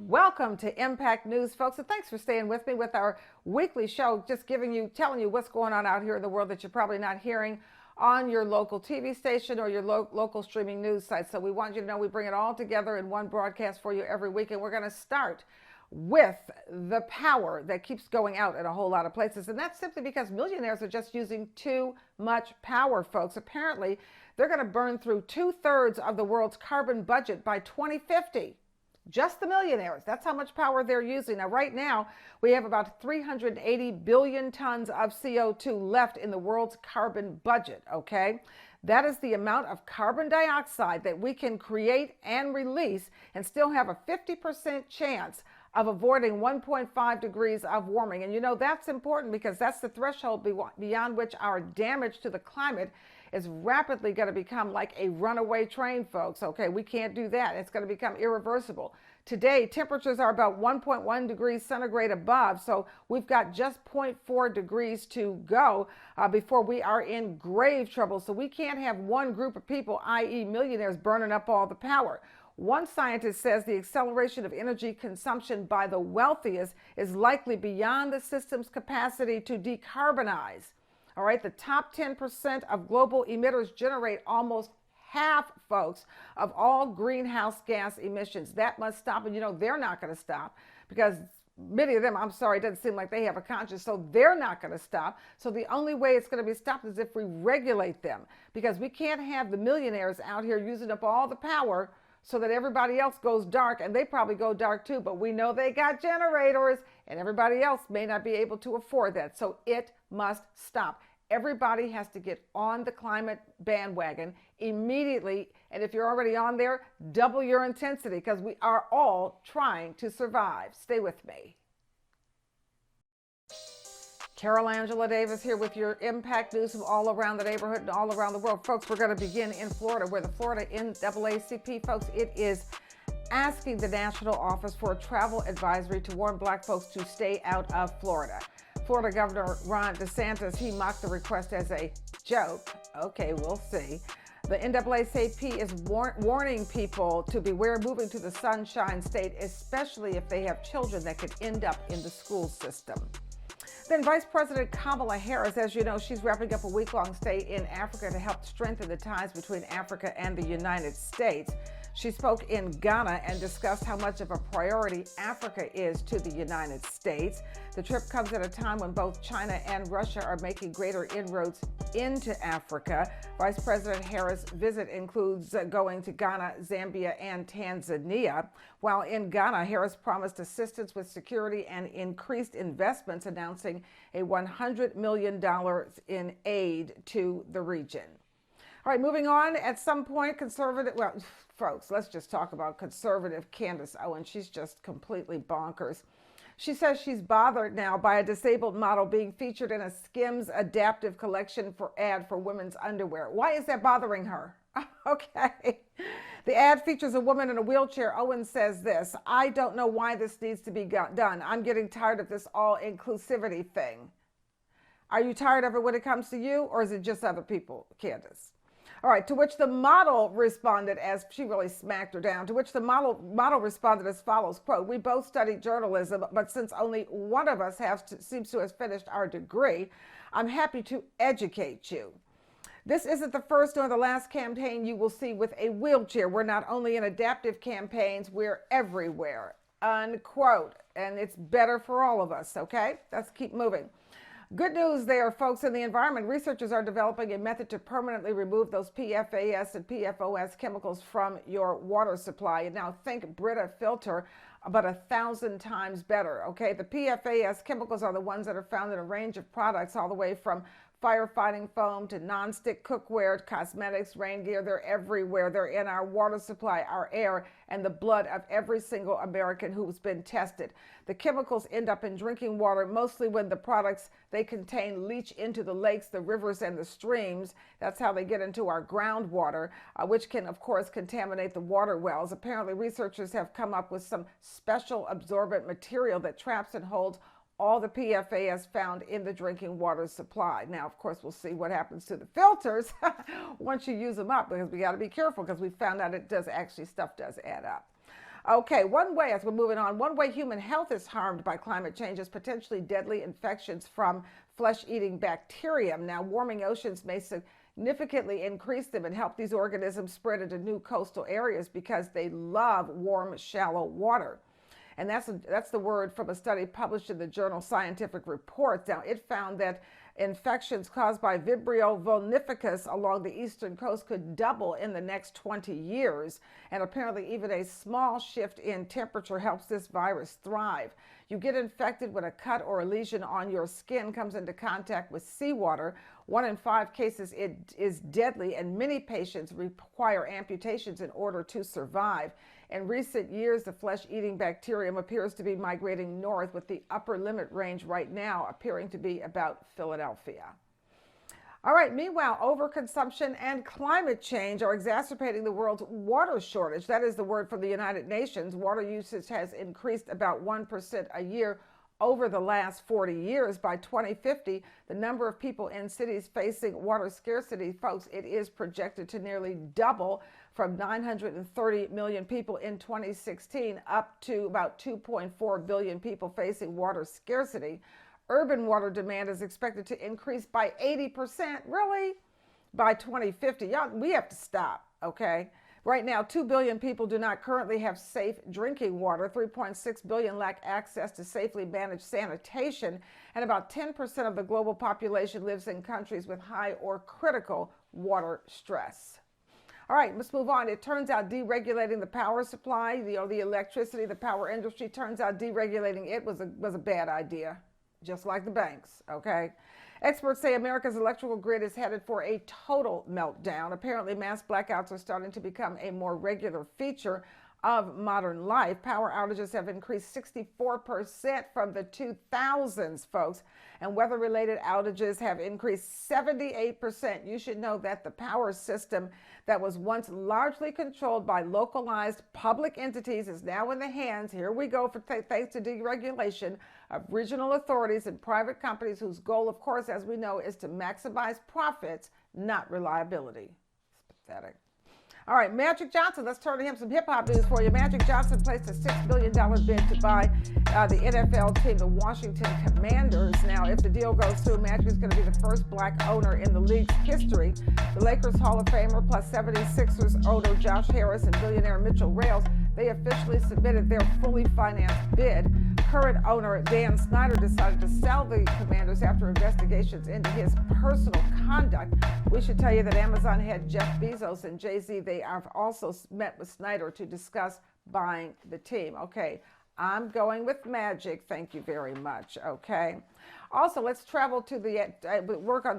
Welcome to Impact News, folks, and thanks for staying with me with our weekly show, just telling you what's going on out here in the world that you're probably not hearing on your local TV station or your local streaming news site. So we want you to know we bring it all together in one broadcast for you every week, and we're going to start with the power that keeps going out in a whole lot of places. And that's simply because millionaires are just using too much power, folks. Apparently, they're going to burn through 2/3 of the world's carbon budget by 2050. Just the millionaires. That's how much power they're using. Now, right now, we have about 380 billion tons of CO2 left in the world's carbon budget, okay? That is the amount of carbon dioxide that we can create and release and still have a 50% chance of avoiding 1.5 degrees of warming. And you know, that's important because that's the threshold beyond which our damage to the climate is rapidly going to become like a runaway train, folks. Okay, we can't do that. It's going to become irreversible. Today, temperatures are about 1.1 degrees centigrade above, so we've got just 0.4 degrees to go before we are in grave trouble. So we can't have one group of people, i.e. millionaires, burning up all the power. One scientist says the acceleration of energy consumption by the wealthiest is likely beyond the system's capacity to decarbonize. All right, the top 10% of global emitters generate almost half, folks, of all greenhouse gas emissions. That must stop, and you know they're not going to stop because many of them, I'm sorry, it doesn't seem like they have a conscience, so they're not going to stop. So the only way it's going to be stopped is if we regulate them, because we can't have the millionaires out here using up all the power so that everybody else goes dark, and they probably go dark too, but we know they got generators and everybody else may not be able to afford that. So it must stop. Everybody has to get on the climate bandwagon immediately. And if you're already on there, double your intensity because we are all trying to survive. Stay with me. Carol Angela Davis here with your Impact News from all around the neighborhood and all around the world. Folks, we're going to begin in Florida, where the Florida NAACP, folks, it is asking the National Office for a Travel Advisory to warn Black folks to stay out of Florida. Florida Governor Ron DeSantis, he mocked the request as a joke. Okay, we'll see. The NAACP is warning people to beware moving to the Sunshine State, especially if they have children that could end up in the school system. Then Vice President Kamala Harris, as you know, she's wrapping up a week-long stay in Africa to help strengthen the ties between Africa and the United States. She spoke in Ghana and discussed how much of a priority Africa is to the United States. The trip comes at a time when both China and Russia are making greater inroads into Africa. Vice President Harris' visit includes going to Ghana, Zambia, and Tanzania. While in Ghana, Harris promised assistance with security and increased investments, announcing a $100 million in aid to the region. All right, moving on. At some point, folks, let's just talk about conservative Candace Owen. She's just completely bonkers. She says she's bothered now by a disabled model being featured in a Skims adaptive collection ad for women's underwear. Why is that bothering her? Okay. The ad features a woman in a wheelchair. Owen says this: "I don't know why this needs to be done. I'm getting tired of this all-inclusivity thing." Are you tired of it when it comes to you, or is it just other people, Candace? All right, to which the model responded, as she really smacked her down, to which the model responded as follows, quote, "We both studied journalism, but since only one of us seems to have finished our degree, I'm happy to educate you. This isn't the first nor the last campaign you will see with a wheelchair. We're not only in adaptive campaigns, we're everywhere," unquote. And it's better for all of us, okay? Let's keep moving. Good news there, folks. In the environment, researchers are developing a method to permanently remove those PFAS and PFOS chemicals from your water supply. And now think Brita filter, but 1,000 times better, okay? The PFAS chemicals are the ones that are found in a range of products, all the way from firefighting foam to nonstick cookware, cosmetics, rain gear. They're everywhere. They're in our water supply, our air, and the blood of every single American who's been tested. The chemicals end up in drinking water, mostly when the products they contain leach into the lakes, the rivers, and the streams. That's how they get into our groundwater, which can, of course, contaminate the water wells. Apparently, researchers have come up with some special absorbent material that traps and holds all the PFAS found in the drinking water supply. Now, of course, we'll see what happens to the filters once you use them up, because we got to be careful, because we found out stuff does add up. Okay, one way, as we're moving on, one way human health is harmed by climate change is potentially deadly infections from flesh-eating bacterium. Now, warming oceans may significantly increase them and help these organisms spread into new coastal areas because they love warm, shallow water. And that's the word from a study published in the journal Scientific Reports. Now, it found that infections caused by Vibrio vulnificus along the eastern coast could double in the next 20 years. And apparently even a small shift in temperature helps this virus thrive. You get infected when a cut or a lesion on your skin comes into contact with seawater. 1 in 5 cases it is deadly, and many patients require amputations in order to survive. In recent years, the flesh-eating bacterium appears to be migrating north, with the upper limit range right now appearing to be about Philadelphia. All right, meanwhile, overconsumption and climate change are exacerbating the world's water shortage. That is the word from the United Nations. Water usage has increased about 1% a year over the last 40 years. By 2050, the number of people in cities facing water scarcity, folks, it is projected to nearly double from 930 million people in 2016 up to about 2.4 billion people facing water scarcity. Urban water demand is expected to increase by 80%, really, by 2050. Y'all, we have to stop, okay? Right now, 2 billion people do not currently have safe drinking water. 3.6 billion lack access to safely managed sanitation, and about 10% of the global population lives in countries with high or critical water stress. All right, let's move on. It turns out deregulating the power supply, the electricity, the power industry, turns out deregulating it was a bad idea, just like the banks, okay? Experts say America's electrical grid is headed for a total meltdown. Apparently, mass blackouts are starting to become a more regular feature of modern life. Power outages have increased 64% from the 2000s, folks, and weather-related outages have increased 78%. You should know that the power system that was once largely controlled by localized public entities is now in the hands, here we go, thanks to deregulation, of regional authorities and private companies whose goal, of course, as we know, is to maximize profits, not reliability. It's pathetic. All right, Magic Johnson, let's turn to him. Some hip-hop news for you. Magic Johnson placed a $6 billion bid to buy the NFL team, the Washington Commanders. Now, if the deal goes through, Magic is going to be the first black owner in the league's history. The Lakers Hall of Famer plus 76ers owner Josh Harris and billionaire Mitchell Rales, they officially submitted their fully financed bid. Current owner Dan Snyder decided to sell the Commanders after investigations into his personal conduct. We should tell you that Amazon head Jeff Bezos and Jay-Z, they have also met with Snyder to discuss buying the team. Okay, I'm going with Magic. Thank you very much. Okay. Also, let's travel to the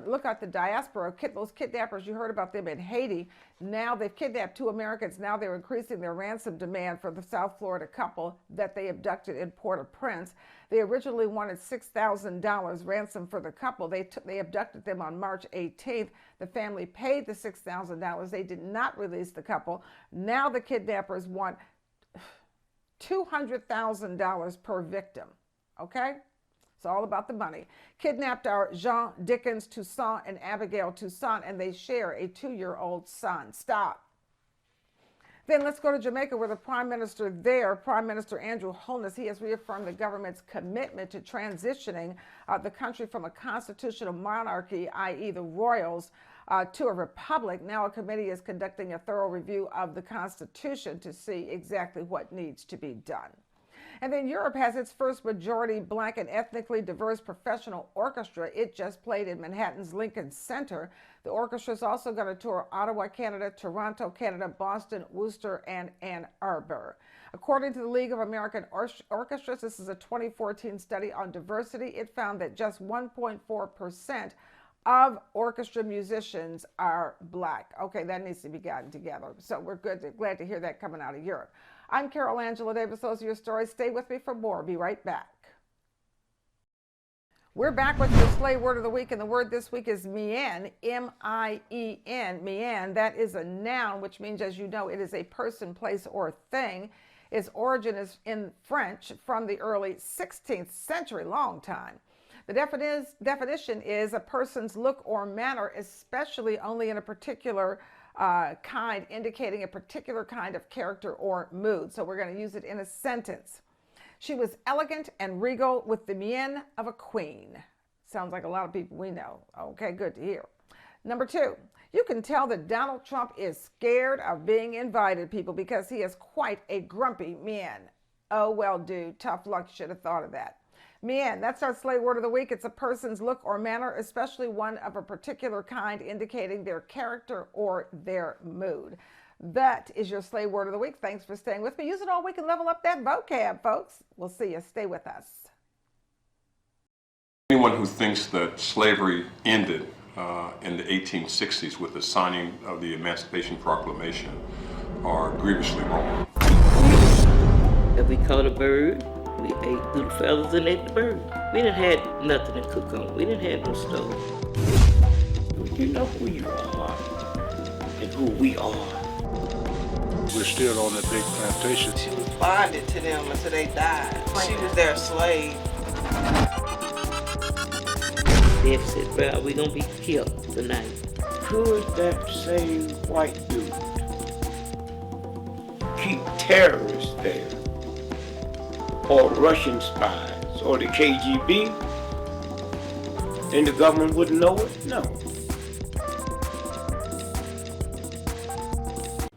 look at the diaspora. Those kidnappers, you heard about them in Haiti. Now they've kidnapped 2 Americans. Now they're increasing their ransom demand for the South Florida couple that they abducted in Port-au-Prince. They originally wanted $6,000 ransom for the couple. They abducted them on March 18th. The family paid the $6,000. They did not release the couple. Now the kidnappers want $200,000 per victim. Okay? It's all about the money. Kidnapped are Jean Dickens Toussaint and Abigail Toussaint, and they share a 2-year-old son. Stop. Then let's go to Jamaica, where the Prime Minister there, Prime Minister Andrew Holness, he has reaffirmed the government's commitment to transitioning the country from a constitutional monarchy, i.e. the royals, to a republic. Now a committee is conducting a thorough review of the Constitution to see exactly what needs to be done. And then Europe has its first majority black and ethnically diverse professional orchestra. It just played in Manhattan's Lincoln Center. The orchestra is also going to tour Ottawa, Canada, Toronto, Canada, Boston, Worcester, and Ann Arbor. According to the League of American Orchestras, this is a 2014 study on diversity. It found that just 1.4% of orchestra musicians are black. Okay, that needs to be gotten together. So we're glad to hear that coming out of Europe. I'm Carol Angela Davis. Those are your stories. Stay with me for more. Be right back. We're back with your Slay Word of the Week, and the word this week is mien, M-I-E-N, mien. That is a noun, which means, as you know, it is a person, place, or thing. Its origin is in French from the early 16th century, long time. The definition is a person's look or manner, especially only in a particular kind, indicating a particular kind of character or mood. So we're going to use it in a sentence. She was elegant and regal with the mien of a queen. Sounds like a lot of people we know. Okay, good to hear. Number 2, you can tell that Donald Trump is scared of being invited, people, because he has quite a grumpy mien. Oh, well, dude, tough luck. Should have thought of that. Mien, that's our slay word of the week. It's a person's look or manner, especially one of a particular kind, indicating their character or their mood. That is your slay word of the week. Thanks for staying with me. Use it all week and level up that vocab, folks. We'll see you. Stay with us. Anyone who thinks that slavery ended in the 1860s with the signing of the Emancipation Proclamation are grievously wrong. If we caught a bird, we ate through the feathers and ate the bird. We didn't have nothing to cook on. We didn't have no stove. You know who you are and who we are. We're still on that big plantation. She was bonded to them until they died. She was their slave. They said, bro, we're gonna be killed tonight. Could that same white dude keep terrorists there? Or Russian spies, or the KGB? And the government wouldn't know it? No.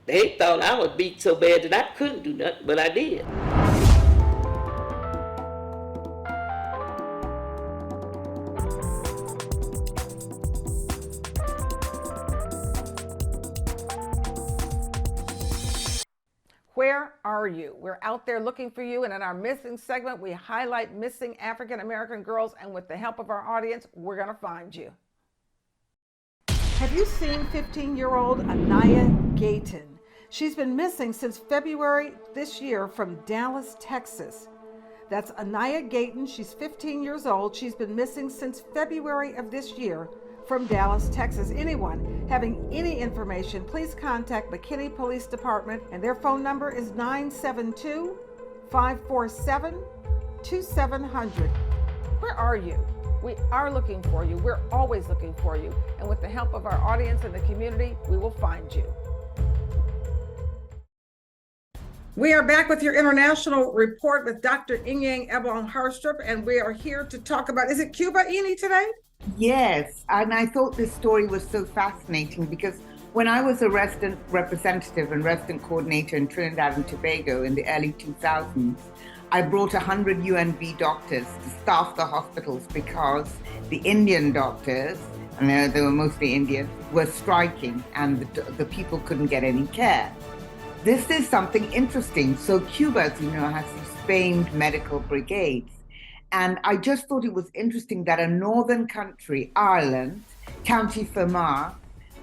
They thought I was beat so bad that I couldn't do nothing, but I did. Where are you? We're out there looking for you, and in our missing segment, we highlight missing African American girls, and with the help of our audience, we're going to find you. Have you seen 15-year-old Anaya Gayton? She's been missing since February this year from Dallas, Texas. That's Anaya Gayton. She's 15 years old. She's been missing since February of this year from Dallas, Texas. Anyone having any information, please contact McKinney Police Department, and their phone number is 972-547-2700. Where are you? We are looking for you. We're always looking for you. And with the help of our audience and the community, we will find you. We are back with your international report with Dr. Inyang Ebong Harstrup, and we are here to talk about, is it Cuba, Eni, today? Yes, and I thought this story was so fascinating because when I was a resident representative and resident coordinator in Trinidad and Tobago in the early 2000s, I brought 100 UNV doctors to staff the hospitals because the Indian doctors, and they were mostly Indian, were striking and the people couldn't get any care. This is something interesting. So Cuba, as you know, has these famed medical brigades. And I just thought it was interesting that a northern country, Ireland, County Fermanagh,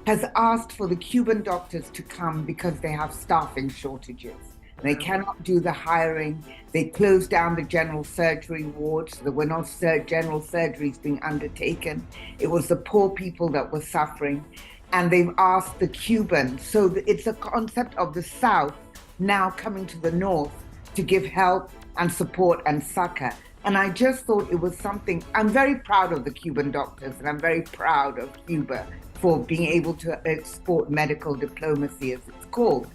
has asked for the Cuban doctors to come because they have staffing shortages. They cannot do the hiring. They closed down the general surgery wards. So there were no general surgeries being undertaken. It was the poor people that were suffering. And they've asked the Cubans. So it's a concept of the South now coming to the North to give help and support and succor. And I just thought it was something, I'm very proud of the Cuban doctors, and I'm very proud of Cuba for being able to export medical diplomacy, as it's called.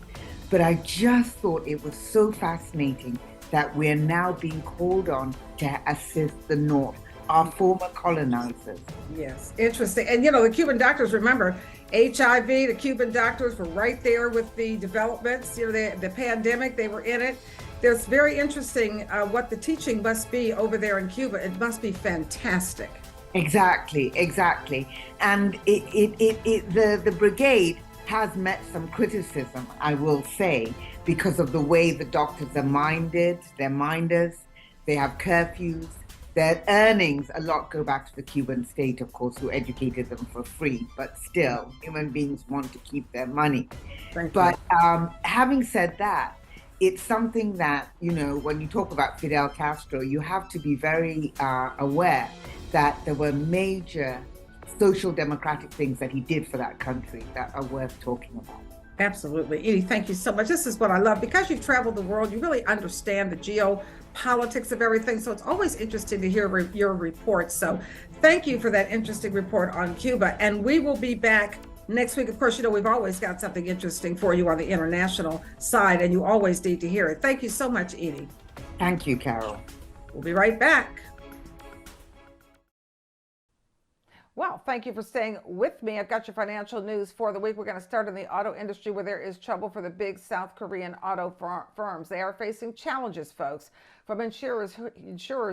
But I just thought it was so fascinating that we're now being called on to assist the North, our former colonizers. Yes, interesting. And you know, the Cuban doctors, remember, HIV, the Cuban doctors were right there with the developments, you know, the pandemic, they were in it. It's very interesting what the teaching must be over there in Cuba. It must be fantastic. Exactly. And the brigade has met some criticism, I will say, because of the way the doctors are minded, they're minders, they have curfews, their earnings, a lot go back to the Cuban state, of course, who educated them for free, but still, human beings want to keep their money. But having said that, it's something that, you know, when you talk about Fidel Castro, you have to be very aware that there were major social democratic things that he did for that country that are worth talking about. Absolutely. Edie, thank you so much. This is what I love. Because you've traveled the world, you really understand the geopolitics of everything. So it's always interesting to hear your reports. So thank you for that interesting report on Cuba. And we will be back Next week, of course, we've always got something interesting for you on the international side, and you always need to hear it. Thank you so much, Edie. Thank you, Carol. We'll be right back. Well, thank you for staying with me. I've got your financial news for the week. We're going to start in the auto industry, where there is trouble for the big South Korean auto firms. They are facing challenges, folks, from insurers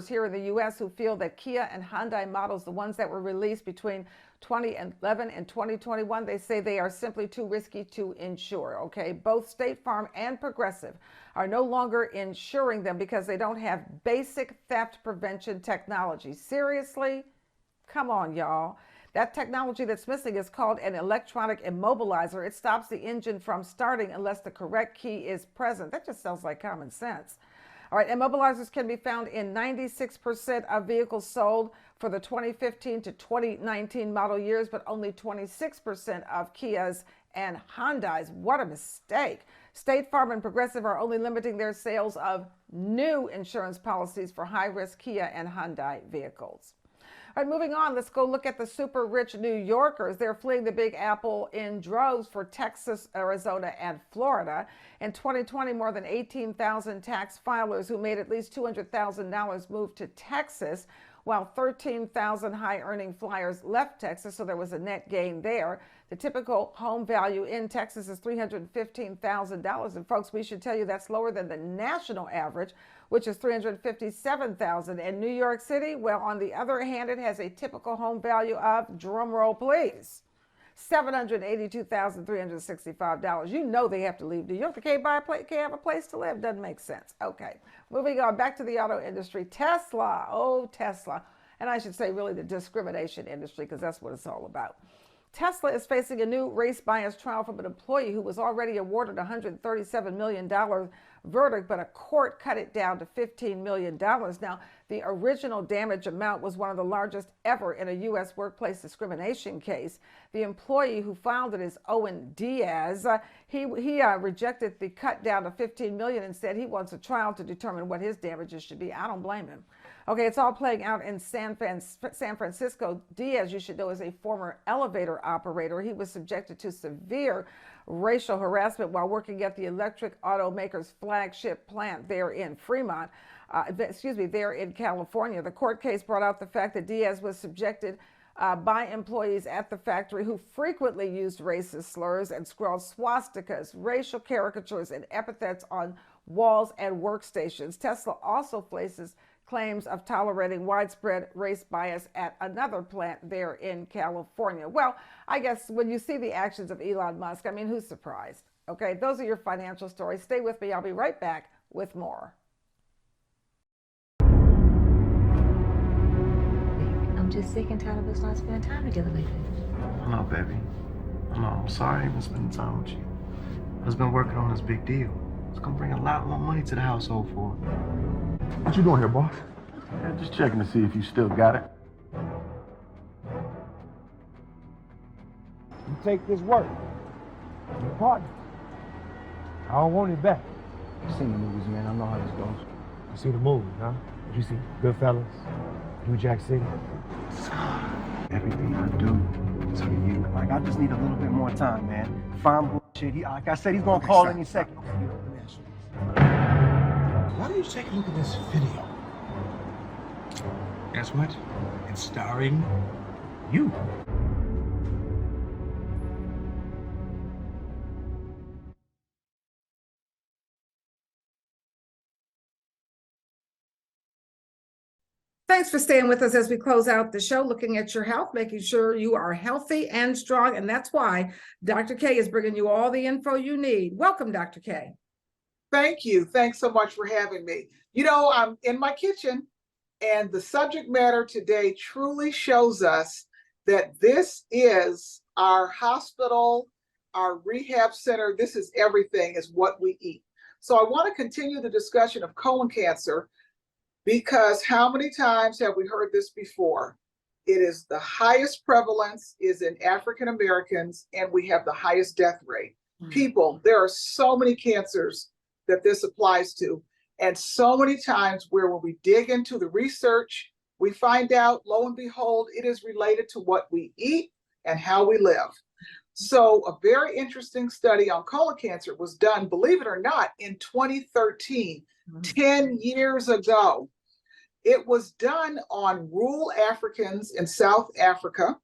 here in the U.S. who feel that Kia and Hyundai models, the ones that were released between 2011 and 2021, they say they are simply too risky to insure. Okay, both State Farm and Progressive are no longer insuring them because they don't have basic theft prevention technology. Seriously? Come on, y'all. That technology that's missing is called an electronic immobilizer. It stops the engine from starting unless the correct key is present. That just sounds like common sense. All right, immobilizers can be found in 96% of vehicles sold for the 2015 to 2019 model years, but only 26% of Kias and Hyundais. What a mistake. State Farm and Progressive are only limiting their sales of new insurance policies for high-risk Kia and Hyundai vehicles. All right, moving on, let's go look at the super rich New Yorkers. They're fleeing the Big Apple in droves for Texas, Arizona, and Florida. In 2020, more than 18,000 tax filers who made at least $200,000 moved to Texas, while 13,000 high-earning flyers left Texas, so there was a net gain there. The typical home value in Texas is $315,000, and folks, we should tell you that's lower than the national average, which is $357,000. And New York City, well, on the other hand, it has a typical home value of, drumroll please, $782,365. You know they have to leave New York. They can't have a place to live. Doesn't make sense. Okay, moving on back to the auto industry. Tesla, oh, Tesla. And I should say really the discrimination industry, because that's what it's all about. Tesla is facing a new race bias trial from an employee who was already awarded a $137 million verdict, but a court cut it down to $15 million. Now, the original damage amount was one of the largest ever in a U.S. workplace discrimination case. The employee who filed it is Owen Diaz. He rejected the cut down to $15 million and said he wants a trial to determine what his damages should be. I don't blame him. Okay, it's all playing out in San Francisco. Diaz, you should know, is a former elevator operator. He was subjected to severe racial harassment while working at the electric automaker's flagship plant there in Fremont, there in California. The court case brought out the fact that Diaz was subjected by employees at the factory who frequently used racist slurs and scrawled swastikas, racial caricatures, and epithets on walls and workstations. Tesla also faces claims of tolerating widespread race bias at another plant there in California. Well, I guess when you see the actions of Elon Musk, I mean, who's surprised? Okay, those are your financial stories. Stay with me. I'll be right back with more. I'm just sick and tired of us not spending time together lately. I know, baby. I know. I'm sorry I ain't been spending time with you. I've just been working on this big deal. It's gonna bring a lot more money to the household for it. What you doing here, boss? Yeah, just checking to see if you still got it. You take this work. Your partner. I don't want it back. I've seen the movies, man. I know how this goes. You see the movie, huh? Did you see Goodfellas? New Jack City? Everything I do is for you. Like, I just need a little bit more time, man. Fine bullshit. Like I said, he's gonna call any second. Why don't you take a look at this video? Guess what? It's starring you. Thanks for staying with us as we close out the show, looking at your health, making sure you are healthy and strong. And that's why Dr. K is bringing you all the info you need. Welcome, Dr. K. Thank you. Thanks so much for having me. You know, I'm in my kitchen, and the subject matter today truly shows us that this is our hospital, our rehab center. This is everything, is what we eat. So I want to continue the discussion of colon cancer, because how many times have we heard this before? It is the highest prevalence is in African Americans, and we have the highest death rate. People, there are so many cancers that this applies to. And so many times where when we dig into the research, we find out, lo and behold, it is related to what we eat and how we live. So a very interesting study on colon cancer was done, believe it or not, in 2013, 10 years ago. It was done on rural Africans in South Africa.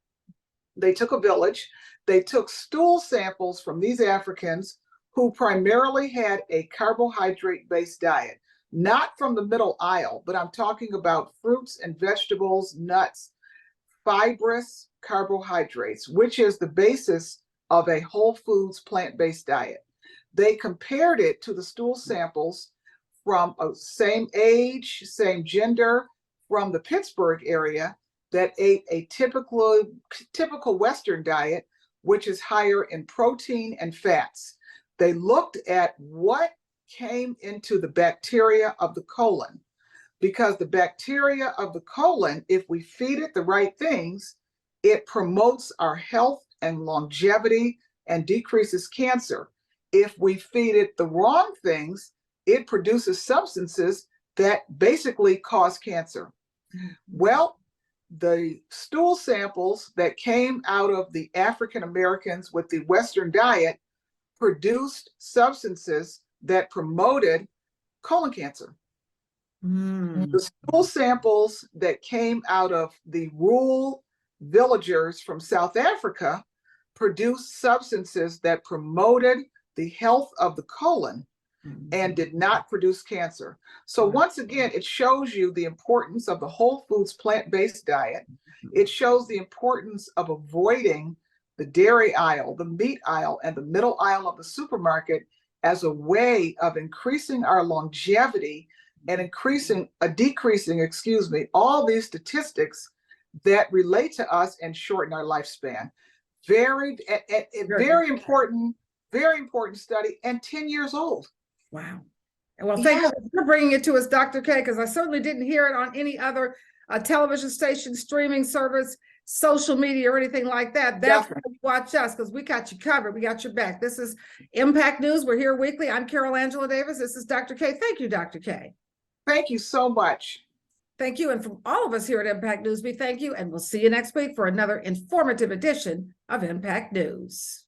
They took a village. They took stool samples from these Africans who primarily had a carbohydrate-based diet, not from the middle aisle, but I'm talking about fruits and vegetables, nuts, fibrous carbohydrates, which is the basis of a whole foods plant-based diet. They compared it to the stool samples from a same age, same gender, from the Pittsburgh area that ate a typical Western diet, which is higher in protein and fats. They looked at what came into the bacteria of the colon, because the bacteria of the colon, if we feed it the right things, it promotes our health and longevity and decreases cancer. If we feed it the wrong things, it produces substances that basically cause cancer. Well, the stool samples that came out of the African Americans with the Western diet produced substances that promoted colon cancer. The stool samples that came out of the rural villagers from South Africa produced substances that promoted the health of the colon and did not produce cancer. So once again, it shows you the importance of the whole foods plant-based diet. It shows the importance of avoiding the dairy aisle, the meat aisle, and the middle aisle of the supermarket as a way of increasing our longevity and decreasing, all these statistics that relate to us and shorten our lifespan. Very important study, and 10 years old. Wow. Well, thank you for bringing it to us, Dr. K, because I certainly didn't hear it on any other television station, streaming service, social media, or anything like that. That's why you watch us, because we got you covered. We got your back. This is Impact News. We're here weekly. I'm Carol Angela Davis. This is Dr. K. Thank you, Dr. K. Thank you so much. Thank you. And from all of us here at Impact News, we thank you. And we'll see you next week for another informative edition of Impact News.